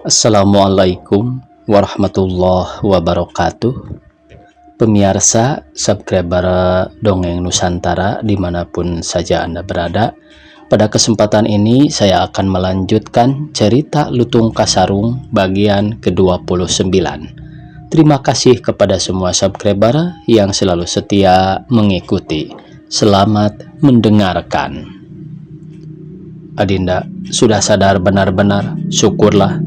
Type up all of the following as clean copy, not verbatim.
Assalamualaikum warahmatullahi wabarakatuh. Pemirsa, subscriber Dongeng Nusantara dimanapun saja Anda berada. Pada kesempatan ini saya akan melanjutkan cerita Lutung Kasarung bagian ke-29. Terima kasih kepada semua subscriber yang selalu setia mengikuti. Selamat mendengarkan. Adinda sudah sadar benar-benar, syukurlah.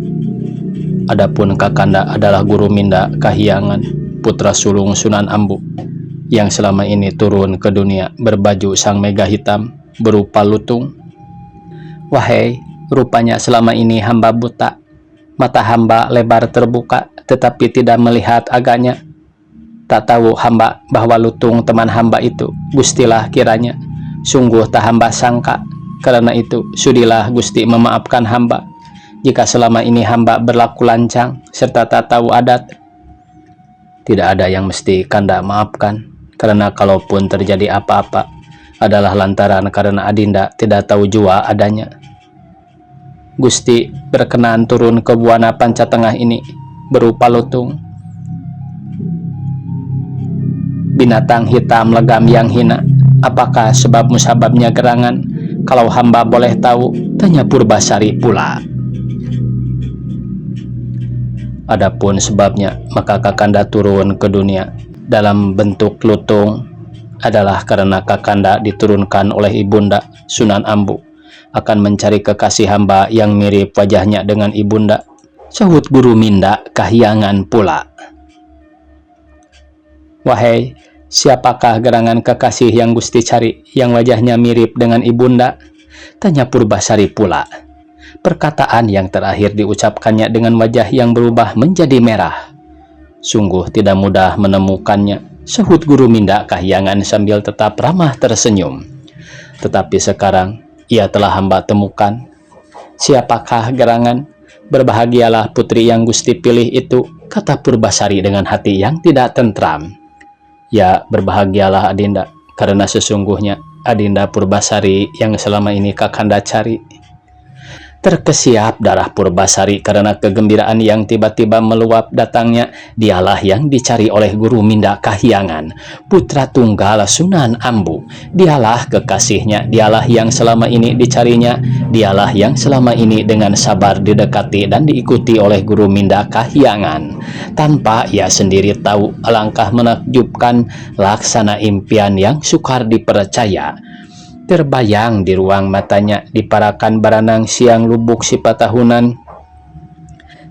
Adapun Kakanda adalah Guru Minda Kahyangan, putra sulung Sunan Ambu, yang selama ini turun ke dunia berbaju sang mega hitam berupa lutung. Wahai, rupanya selama ini hamba buta. Mata hamba lebar terbuka, tetapi tidak melihat agaknya. Tak tahu hamba bahwa lutung teman hamba itu Gustilah kiranya. Sungguh tak hamba sangka. Karena itu, sudilah Gusti memaafkan hamba jika selama ini hamba berlaku lancang serta tak tahu adat. Tidak ada yang mesti Kanda maafkan, karena kalaupun terjadi apa-apa adalah lantaran karena Adinda tidak tahu jua adanya. Gusti berkenan turun ke Buana Panca Tengah ini berupa lutung, binatang hitam legam yang hina. Apakah sebab musababnya gerangan? Kalau hamba boleh tahu, tanya Purbasari pula. Adapun sebabnya, maka Kakanda turun ke dunia dalam bentuk lutung adalah karena Kakanda diturunkan oleh Ibunda Sunan Ambu akan mencari kekasih hamba yang mirip wajahnya dengan Ibunda, sahut Guru Minda Kahyangan pula. Wahai, siapakah gerangan kekasih yang Gusti cari yang wajahnya mirip dengan Ibunda? Tanya Purbasari pula. Perkataan yang terakhir diucapkannya dengan wajah yang berubah menjadi merah. Sungguh tidak mudah menemukannya, sahut Guru Minda Kahyangan sambil tetap ramah tersenyum. Tetapi sekarang ia telah hamba temukan. Siapakah gerangan? Berbahagialah putri yang Gusti pilih itu, kata Purbasari dengan hati yang tidak tentram. Ya, berbahagialah Adinda, karena sesungguhnya Adinda Purbasari yang selama ini Kakanda cari. Terkesiap darah Purbasari karena kegembiraan yang tiba-tiba meluap datangnya. Dialah yang dicari oleh Guru Minda Kahyangan, putra tunggal Sunan Ambu. Dialah kekasihnya, dialah yang selama ini dicarinya, dialah yang selama ini dengan sabar didekati dan diikuti oleh Guru Minda Kahyangan. Tanpa ia sendiri tahu, alangkah menakjubkan laksana impian yang sukar dipercaya. Terbayang di ruang matanya di parakan baranang siang lubuk si patahunan.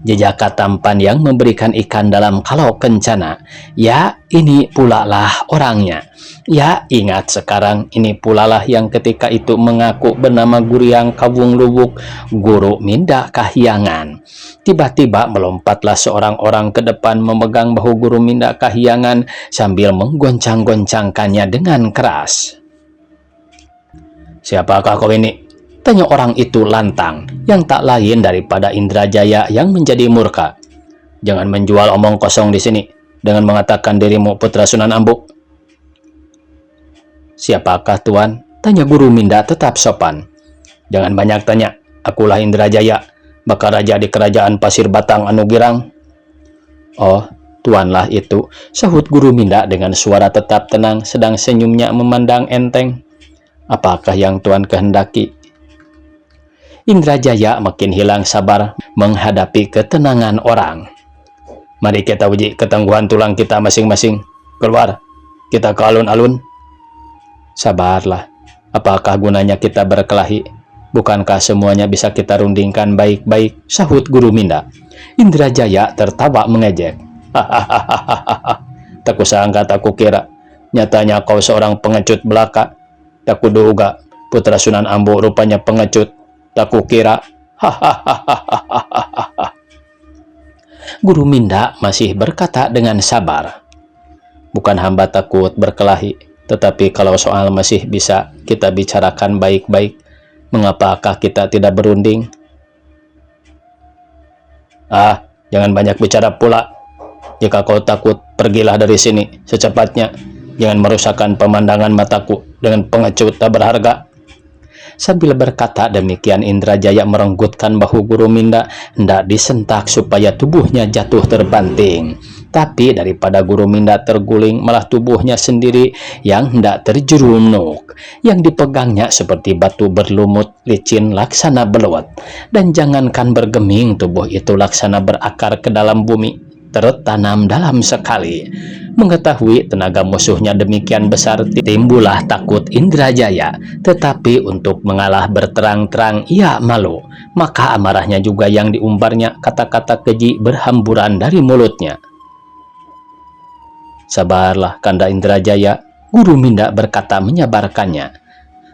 Jejaka tampan yang memberikan ikan dalam kalau kencana. Ya, ini pula lah orangnya. Ya, ingat sekarang ini pula lah yang ketika itu mengaku bernama Guryang Kawung Lubuk, Guru Minda Kahyangan. Tiba-tiba melompatlah seorang orang ke depan memegang bahu Guru Minda Kahyangan sambil menggoncang-goncangkannya dengan keras. Siapakah kau ini? Tanya orang itu lantang, yang tak lain daripada Indrajaya yang menjadi murka. Jangan menjual omong kosong di sini dengan mengatakan dirimu putra Sunan Ambu. Siapakah tuan? Tanya Guru Minda tetap sopan. Jangan banyak tanya, akulah Indrajaya, bakal raja di kerajaan Pasir Batang Anu Girang. Oh, tuanlah itu, sahut Guru Minda dengan suara tetap tenang sedang senyumnya memandang enteng. Apakah yang tuan kehendaki? Indrajaya makin hilang sabar menghadapi ketenangan orang. Mari kita uji ketangguhan tulang kita masing-masing. Keluar, kita ke alun-alun. Sabarlah, apakah gunanya kita berkelahi? Bukankah semuanya bisa kita rundingkan baik-baik? Sahut Guru Minda. Indrajaya tertawa mengejek. Hahaha, tak kusangka, tak kukira. Nyatanya kau seorang pengecut belaka. Tak kuduga putra Sunan Ambu rupanya pengecut. Tak kukira. Hahaha. Guru Minda masih berkata dengan sabar. Bukan hamba takut berkelahi, tetapi kalau soal masih bisa kita bicarakan baik-baik, mengapakah kita tidak berunding? Jangan banyak bicara pula. Jika kau takut, pergilah dari sini secepatnya. Jangan merusakkan pemandangan mataku dengan pengecut tak berharga. Sambil berkata demikian, Indrajaya merenggutkan bahu Guru Minda, hendak disentak supaya tubuhnya jatuh terbanting. Tapi daripada Guru Minda terguling, malah tubuhnya sendiri yang hendak terjerunuk. Yang dipegangnya seperti batu berlumut licin laksana beluat. Dan jangankan bergeming, tubuh itu laksana berakar ke dalam bumi, tertanam dalam sekali. Mengetahui tenaga musuhnya demikian besar, timbullah takut Indrajaya. Tetapi untuk mengalah berterang-terang ia malu. Maka amarahnya juga yang diumbarnya, kata-kata keji berhamburan dari mulutnya. Sabarlah Kanda Indrajaya, Guru Minda berkata menyabarkannya.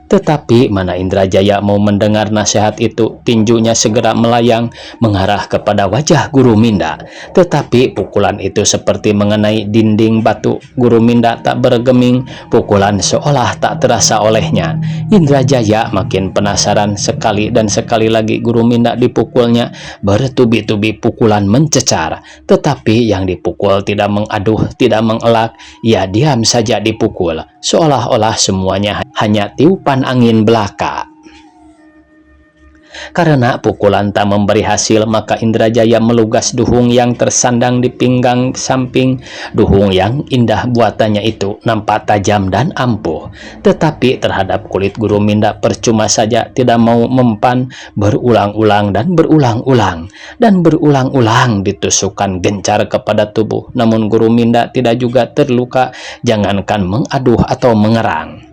Tetapi mana Indrajaya mau mendengar nasihat itu, tinjunya segera melayang mengarah kepada wajah Guru Minda. Tetapi pukulan itu seperti mengenai dinding batu. Guru Minda tak bergeming, pukulan seolah tak terasa olehnya. Indrajaya makin penasaran, sekali dan sekali lagi Guru Minda dipukulnya. Bertubi-tubi pukulan mencecar, tetapi yang dipukul tidak mengaduh, tidak mengelak. Ia diam saja dipukul, seolah-olah semuanya hanya tiupan angin belaka. Karena pukulan tak memberi hasil, maka Indrajaya melugas duhung yang tersandang di pinggang samping. Duhung yang indah buatannya itu nampak tajam dan ampuh, tetapi terhadap kulit Guru Minda percuma saja tidak mau mempan. Berulang-ulang dan berulang-ulang dan berulang-ulang ditusukkan gencar kepada tubuh, namun Guru Minda tidak juga terluka, jangankan mengaduh atau mengerang.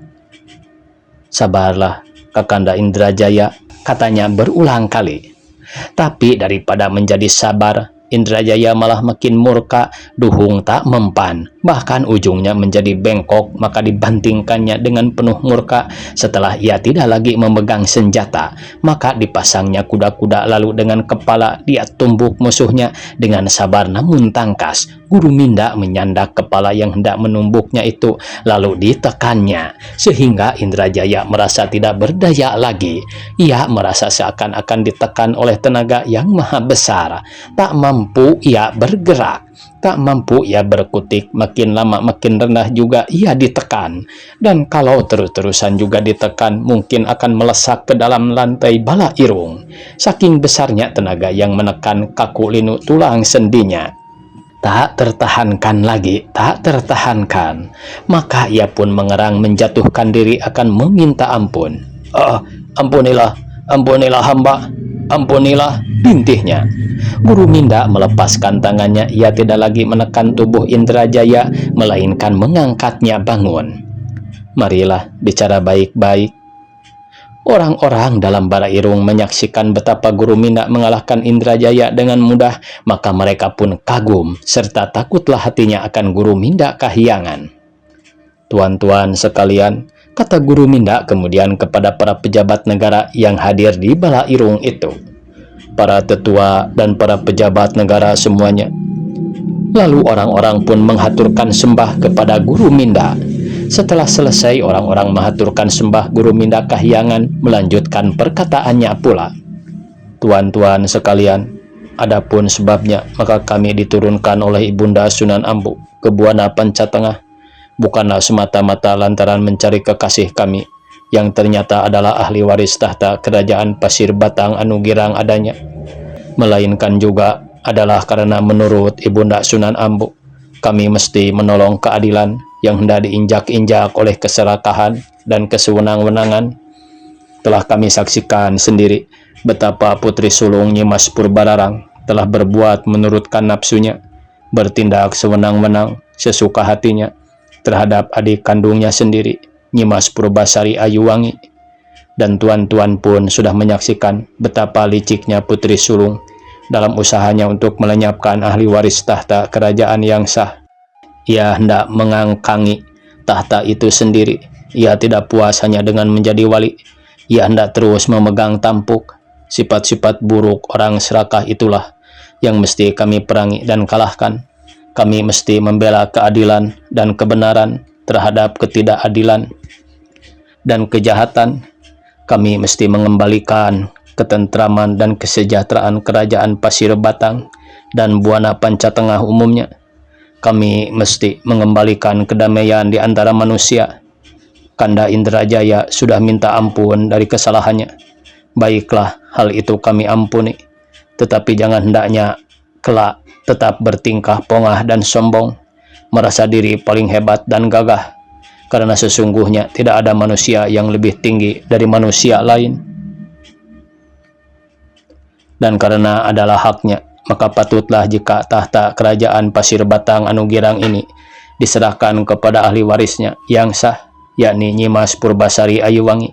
Sabarlah Kakanda Indrajaya, katanya berulang kali. Tapi daripada menjadi sabar, Indrajaya malah makin murka. Duhung tak mempan, bahkan ujungnya menjadi bengkok, maka dibantingkannya dengan penuh murka. Setelah ia tidak lagi memegang senjata, maka dipasangnya kuda-kuda, lalu dengan kepala dia tumbuk musuhnya. Dengan sabar namun tangkas, Guru Minda menyandak kepala yang hendak menumbuknya itu, lalu ditekannya, sehingga Indrajaya merasa tidak berdaya lagi. Ia merasa seakan-akan ditekan oleh tenaga yang maha besar. Tak mampu ia bergerak, tak mampu ia berkutik. Makin lama makin rendah juga ia ditekan, dan kalau terus-terusan juga ditekan, mungkin akan melesak ke dalam lantai bala irung. Saking besarnya tenaga yang menekan, kaku linu tulang sendinya. Tak tertahankan lagi, tak tertahankan. Maka ia pun mengerang, menjatuhkan diri akan meminta ampun. Ampunilah, ampunilah hamba, ampunilah, bintihnya. Guru Minda melepaskan tangannya. Ia tidak lagi menekan tubuh Indrajaya, melainkan mengangkatnya bangun. Marilah bicara baik-baik. Orang-orang dalam bala irung menyaksikan betapa Guru Minda mengalahkan Indrajaya dengan mudah, maka mereka pun kagum, serta takutlah hatinya akan Guru Minda Kahyangan. Tuan-tuan sekalian, kata Guru Minda kemudian kepada para pejabat negara yang hadir di bala irung itu, para tetua dan para pejabat negara semuanya. Lalu orang-orang pun menghaturkan sembah kepada Guru Minda. Setelah selesai orang-orang menghaturkan sembah, Guru Minda Kahyangan melanjutkan perkataannya pula. Tuan-tuan sekalian, adapun sebabnya, maka kami diturunkan oleh Ibunda Sunan Ambu ke Buana Pancatengah, bukanlah semata-mata lantaran mencari kekasih kami, yang ternyata adalah ahli waris tahta kerajaan Pasir Batang anu girang adanya, melainkan juga adalah karena menurut Ibunda Sunan Ambu, kami mesti menolong keadilan yang hendak diinjak-injak oleh keserakahan dan kesewenang-wenangan. Telah kami saksikan sendiri betapa Putri Sulung Nyi Mas Purbararang telah berbuat menurutkan nafsunya, bertindak sewenang-wenang sesuka hatinya terhadap adik kandungnya sendiri, Nyi Mas Purbasari Ayuwangi. Dan tuan-tuan pun sudah menyaksikan betapa liciknya Putri Sulung dalam usahanya untuk melenyapkan ahli waris tahta kerajaan yang sah. Ia hendak mengangkangi tahta itu sendiri. Ia tidak puas hanya dengan menjadi wali. Ia hendak terus memegang tampuk. Sifat-sifat buruk orang serakah itulah yang mesti kami perangi dan kalahkan. Kami mesti membela keadilan dan kebenaran terhadap ketidakadilan dan kejahatan. Kami mesti mengembalikan ketentraman dan kesejahteraan kerajaan Pasir Batang dan Buana Pancatengah umumnya. Kami mesti mengembalikan kedamaian di antara manusia. Kakanda Indrajaya sudah minta ampun dari kesalahannya. Baiklah, hal itu kami ampuni. Tetapi jangan hendaknya kelak tetap bertingkah pongah dan sombong, merasa diri paling hebat dan gagah, karena sesungguhnya tidak ada manusia yang lebih tinggi dari manusia lain. Dan karena adalah haknya, maka patutlah jika tahta kerajaan Pasir Batang Anu Girang ini diserahkan kepada ahli warisnya yang sah, yakni Nyi Mas Purbasari Ayuwangi.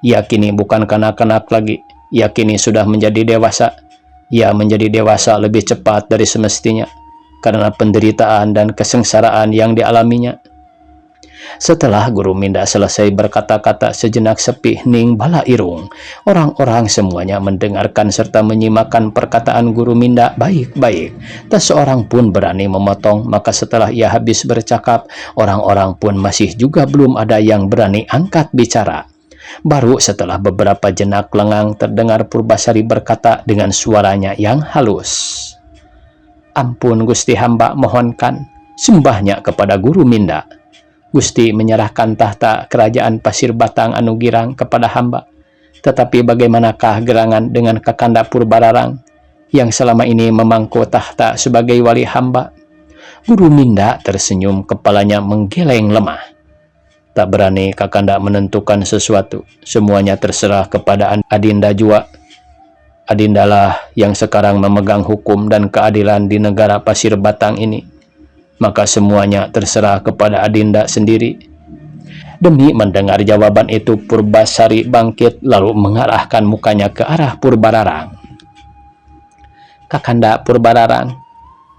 Ia kini bukan kanak-kanak lagi, ia kini sudah menjadi dewasa. Ia menjadi dewasa lebih cepat dari semestinya, karena penderitaan dan kesengsaraan yang dialaminya. Setelah Guru Minda selesai berkata-kata, sejenak sepi hening bala irung. Orang-orang semuanya mendengarkan serta menyimakkan perkataan Guru Minda baik-baik. Tak seorang pun berani memotong, maka setelah ia habis bercakap, orang-orang pun masih juga belum ada yang berani angkat bicara. Baru setelah beberapa jenak lengang terdengar Purbasari berkata dengan suaranya yang halus, "Ampun Gusti hamba mohonkan, sembahnya kepada Guru Minda. Gusti menyerahkan tahta kerajaan Pasir Batang Anu Girang kepada hamba. Tetapi bagaimanakah gerangan dengan Kakanda Purbararang yang selama ini memangku tahta sebagai wali hamba?" Guru Minda tersenyum, kepalanya menggeleng lemah. Tak berani Kakanda menentukan sesuatu. Semuanya terserah kepada Adinda jua. Adindalah yang sekarang memegang hukum dan keadilan di negara Pasir Batang ini. Maka semuanya terserah kepada Adinda sendiri. Demi mendengar jawaban itu, Purbasari bangkit lalu mengarahkan mukanya ke arah Purbararang. "Kakanda Purbararang,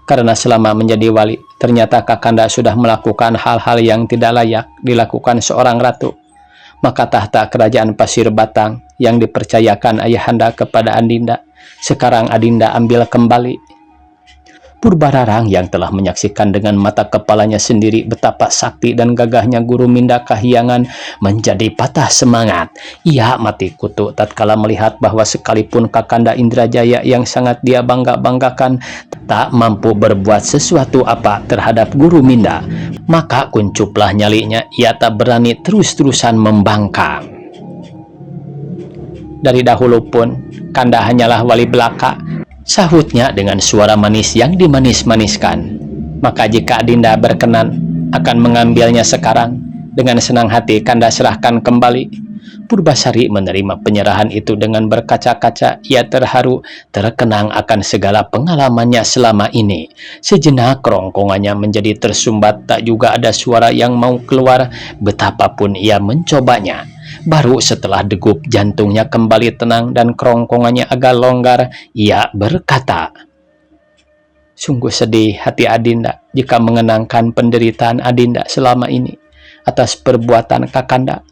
karena selama menjadi wali, ternyata Kakanda sudah melakukan hal-hal yang tidak layak dilakukan seorang ratu. Maka tahta kerajaan Pasir Batang yang dipercayakan Ayahanda kepada Adinda, sekarang Adinda ambil kembali." Purbararang yang telah menyaksikan dengan mata kepalanya sendiri betapa sakti dan gagahnya Guru Minda Kahyangan menjadi patah semangat. Ia mati kutu tatkala melihat bahwa sekalipun Kakanda Indrajaya yang sangat dia bangga-banggakan tak mampu berbuat sesuatu apa terhadap Guru Minda, maka kuncuplah nyalinya, ia tak berani terus-terusan membangkang. "Dari dahulu pun Kanda hanyalah wali belaka," sahutnya dengan suara manis yang dimanis-maniskan. "Maka jika Adinda berkenan akan mengambilnya sekarang, dengan senang hati Kanda serahkan kembali." Purbasari menerima penyerahan itu dengan berkaca-kaca. Ia terharu, terkenang akan segala pengalamannya selama ini. Sejenak kerongkongannya menjadi tersumbat, tak juga ada suara yang mau keluar betapapun ia mencobanya. Baru setelah degup jantungnya kembali tenang dan kerongkongannya agak longgar, ia berkata, "Sungguh sedih hati Adinda jika mengenangkan penderitaan Adinda selama ini atas perbuatan Kakanda."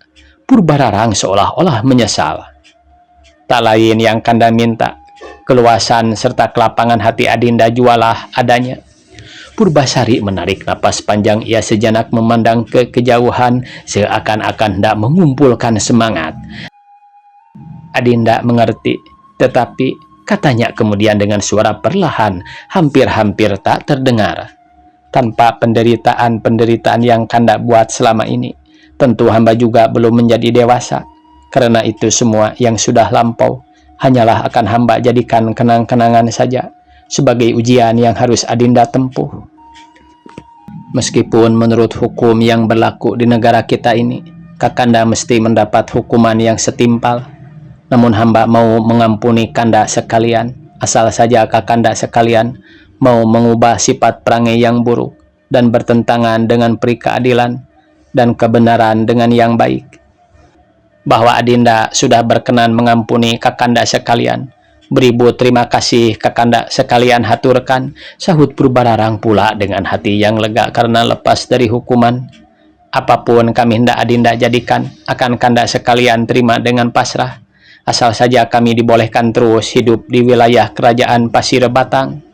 Purbararang seolah-olah menyesal. "Tak lain yang Kanda minta, keluasan serta kelapangan hati Adinda jualah adanya." Purbasari menarik napas panjang. Ia sejenak memandang ke kejauhan, seakan-akan hendak mengumpulkan semangat. "Adinda mengerti, tetapi," katanya kemudian dengan suara perlahan, hampir-hampir tak terdengar, "tanpa penderitaan-penderitaan yang Kanda buat selama ini, tentu hamba juga belum menjadi dewasa. Karena itu semua yang sudah lampau hanyalah akan hamba jadikan kenang-kenangan saja, sebagai ujian yang harus Adinda tempuh. Meskipun menurut hukum yang berlaku di negara kita ini, Kakanda mesti mendapat hukuman yang setimpal, namun hamba mau mengampuni Kanda sekalian, asal saja Kakanda sekalian mau mengubah sifat perangai yang buruk dan bertentangan dengan peri keadilan dan kebenaran dengan yang baik. Bahwa Adinda sudah berkenan mengampuni Kakanda sekalian, beribu terima kasih Kakanda sekalian haturkan," sahut Purbararang pula dengan hati yang lega karena lepas dari hukuman. "Apapun kami hendak Adinda jadikan, akan Kanda sekalian terima dengan pasrah, asal saja kami dibolehkan terus hidup di wilayah kerajaan Pasir Batang."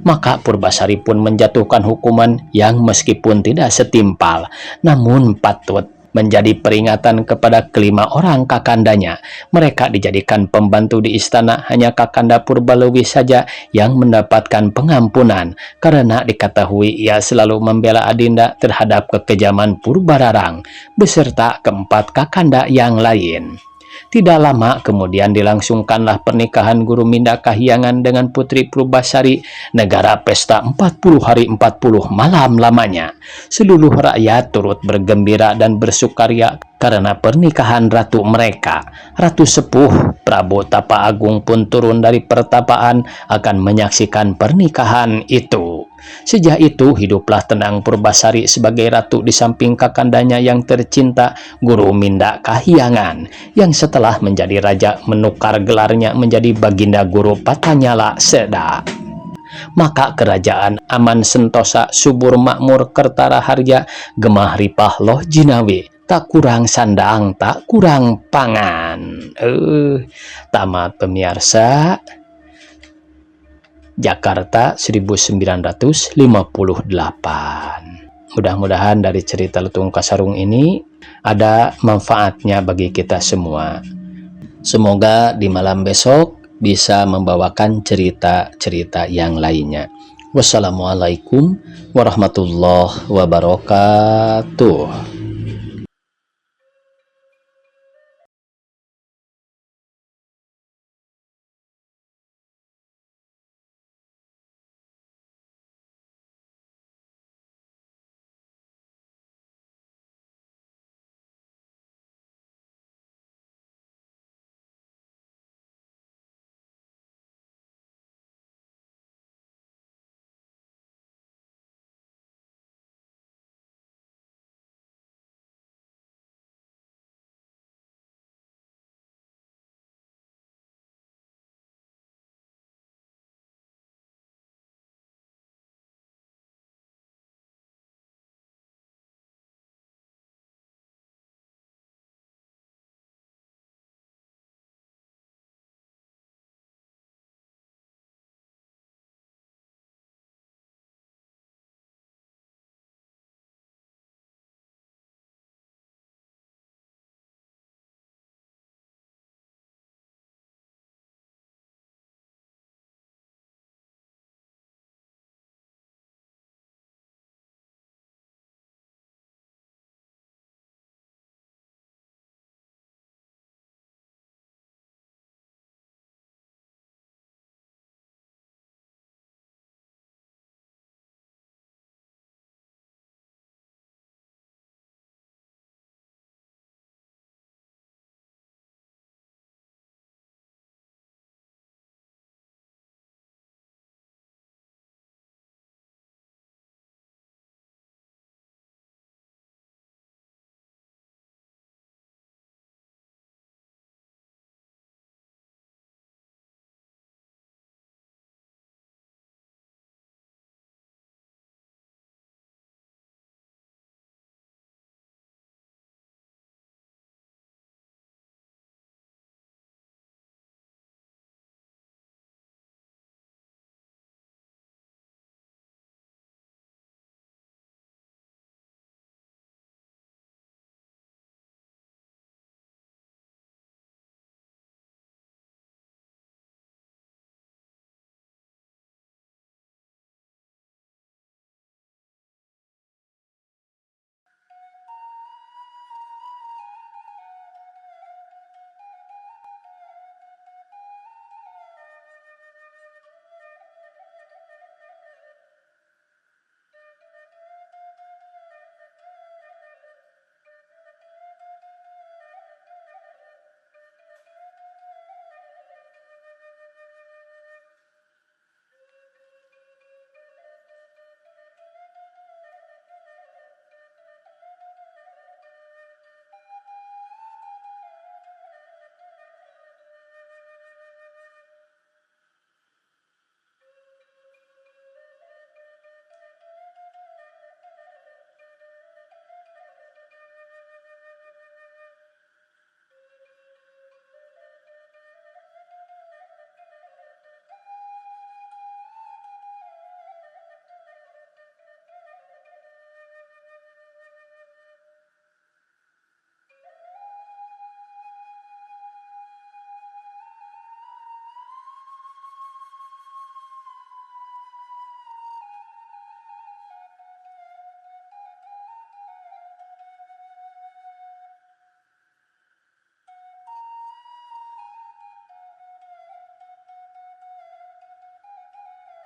Maka Purbasari pun menjatuhkan hukuman yang meskipun tidak setimpal, namun patut Menjadi peringatan kepada kelima orang kakandanya, mereka dijadikan pembantu di istana. Hanya Kakanda Purbalewi saja yang mendapatkan pengampunan, karena diketahui ia selalu membela adinda terhadap kekejaman Purbararang beserta keempat kakanda yang lain. Tidak lama kemudian dilangsungkanlah pernikahan Guru Minda Kahyangan dengan Putri Purbasari. Negara pesta 40 hari 40 malam lamanya. Seluruh rakyat turut bergembira dan bersukaria karena pernikahan ratu mereka. Ratu Sepuh Prabu Tapa Agung pun turun dari pertapaan akan menyaksikan pernikahan itu. Sejak itu hiduplah tenang Purbasari sebagai ratu di samping kakandanya yang tercinta Guru Minda Kahyangan, yang setelah menjadi raja menukar gelarnya menjadi Baginda Guru Patanyala Seda. Maka kerajaan aman sentosa, subur makmur, kertara harja, gemah ripah loh jinawi, tak kurang sandang, tak kurang pangan. Tamat pemirsa. Jakarta 1958. Mudah-mudahan dari cerita Lutung Kasarung ini ada manfaatnya bagi kita semua. Semoga di malam besok bisa membawakan cerita-cerita yang lainnya. Wassalamualaikum warahmatullahi wabarakatuh.